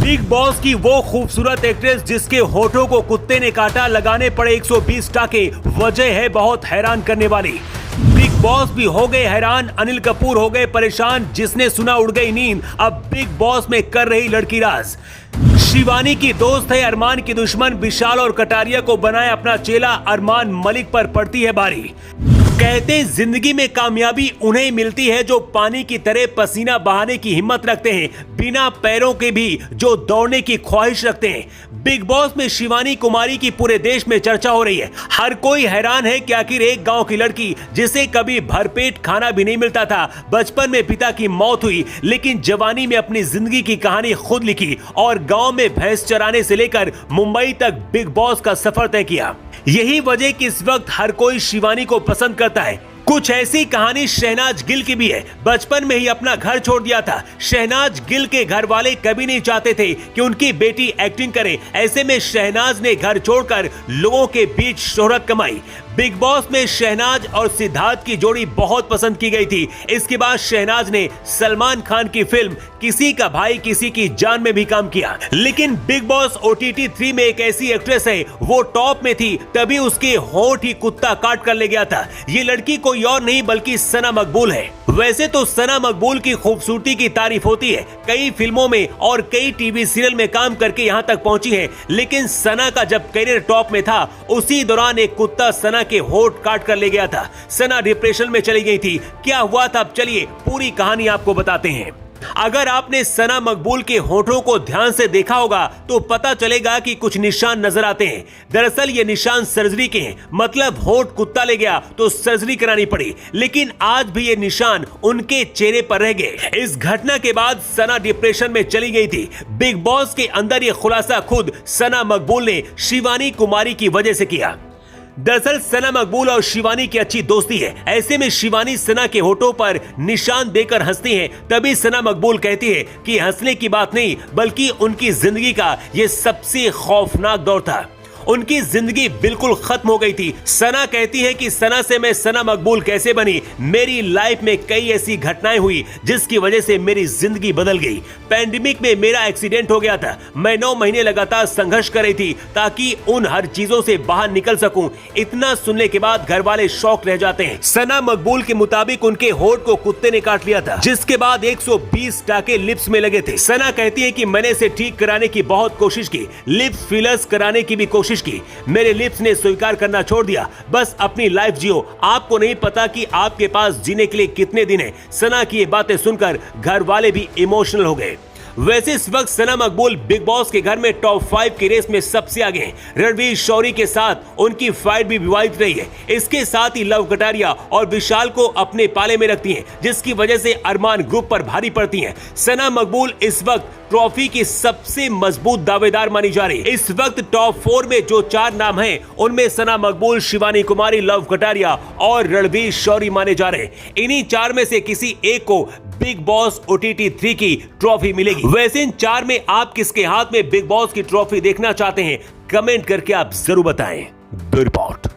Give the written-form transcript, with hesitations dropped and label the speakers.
Speaker 1: Big boss की वो खूबसूरत एक्ट्रेस जिसके होठों को कुत्ते ने काटा, लगाने पड़े 120 टाके, वजह है बहुत हैरान करने वाली। बिग बॉस भी हो गए हैरान, अनिल कपूर हो गए परेशान, जिसने सुना उड़ गई नींद, अब बिग बॉस में कर रही लड़की राज। शिवानी की दोस्त है, अरमान की दुश्मन, विशाल और कटारिया को बनाए अपना चेला, अरमान मलिक पर पड़ती है भारी। कहते जिंदगी में कामयाबी उन्हें मिलती है जो पानी की तरह पसीना बहाने की हिम्मत रखते हैं, बिना पैरों के भी जो दौड़ने की ख्वाहिश रखते हैं। बिग बॉस में शिवानी कुमारी की पूरे देश में चर्चा हो रही है। हर कोई हैरान है कि आखिर एक गांव की लड़की जिसे कभी भरपेट खाना भी नहीं मिलता था, बचपन में पिता की मौत हुई, लेकिन जवानी में अपनी जिंदगी की कहानी खुद लिखी और गांव में भैंस चराने से लेकर मुंबई तक बिग बॉस का सफर तय किया। यही वजह कि इस वक्त हर कोई शिवानी को पसंद करता है। कुछ ऐसी कहानी शहनाज गिल की भी है। बचपन में ही अपना घर छोड़ दिया था। शहनाज गिल के घर वाले कभी नहीं चाहते थे कि उनकी बेटी एक्टिंग करे। ऐसे में शहनाज ने घर छोड़कर लोगों के बीच शोहरत कमाई। बिग बॉस में शहनाज और सिद्धार्थ की जोड़ी बहुत पसंद की गई थी। इसके बाद शहनाज ने सलमान खान की फिल्म किसी का भाई किसी की जान में भी काम किया। लेकिन बिग बॉस OTT 3 में एक ऐसी एक्ट्रेस है, वो टॉप में थी, तभी उसके होंठ ही कुत्ता काट कर ले गया था। ये लड़की कोई और नहीं बल्कि सना मकबूल है। वैसे तो सना मकबूल की खूबसूरती की तारीफ होती है, कई फिल्मों में और कई टीवी सीरियल में काम करके यहाँ तक पहुंची है, लेकिन सना का जब करियर टॉप में था, उसी दौरान एक कुत्ता सना के होठ काट कर ले गया था। सना डिप्रेशन में चली गई थी। क्या हुआ था, अब चलिए पूरी कहानी आपको बताते हैं। अगर आपने सना मकबूल के होठों को ध्यान से देखा होगा तो पता चलेगा कि कुछ निशान नजर आते हैं। दरअसल ये निशान सर्जरी के हैं, मतलब होठ कुत्ता ले गया तो सर्जरी करानी पड़ी, लेकिन आज भी ये निशान उनके चेहरे पर रह गए। इस घटना के बाद सना डिप्रेशन में चली गई थी। बिग बॉस के अंदर ये खुलासा खुद सना मकबूल ने शिवानी कुमारी की वजह से किया। दरअसल सना मकबूल और शिवानी की अच्छी दोस्ती है। ऐसे में शिवानी सना के होठों पर निशान देकर हंसती है, तभी सना मकबूल कहती है कि हंसने की बात नहीं बल्कि उनकी जिंदगी का ये सबसे खौफनाक दौर था। उनकी जिंदगी बिल्कुल खत्म हो गई थी। सना कहती है कि सना से मैं सना मकबूल कैसे बनी। मेरी लाइफ में कई ऐसी घटनाएं हुई जिसकी वजह से मेरी जिंदगी बदल गई। पैंडेमिक में मेरा एक्सीडेंट हो गया था। मैं 9 महीने लगातार संघर्ष कर रही थी ताकि उन हर चीजों से बाहर निकल सकूं। इतना सुनने के बाद घर वाले शॉक रह जाते हैं। सना मकबूल के मुताबिक उनके होठ को कुत्ते ने काट लिया था, जिसके बाद 120 टाके लिप्स में लगे थे। सना कहती है कि मैंने इसे ठीक कराने की बहुत कोशिश की, लिप्स फिलर्स कराने की भी कोशिश की, मेरे लिप्स ने स्वीकार करना छोड़ दिया। बस अपनी लाइफ जियो, आपको नहीं पता कि आपके पास जीने के लिए कितने दिन हैं। सना की ये बातें सुनकर घर वाले भी इमोशनल हो गए। वैसे इस वक्त सना मकबूल बिग बॉस के घर में टॉप 5 की रेस में सबसे आगे हैं। रणवीर शौरी के साथ उनकी फाइट भी विवादित रही है। इसके साथ ही लव कटारिया और विशाल को अपने पाले में रखती हैं, जिसकी वजह से अरमान ग्रुप पर भारी पड़ती हैं। सना मकबूल इस वक्त ट्रॉफी की सबसे मजबूत दावेदार मानी जा रही है। इस वक्त टॉप 4 में जो 4 नाम हैं, उनमें सना मकबूल, शिवानी कुमारी, लव कटारिया और रणवीर शौरी माने जा रहे हैं। इन्हीं 4 में से किसी एक को बिग बॉस OTT 3 की ट्रॉफी मिलेगी। वैसे इन 4 में आप किसके हाथ में बिग बॉस की ट्रॉफी देखना चाहते हैं, कमेंट करके आप जरूर बताएं। Bureau report.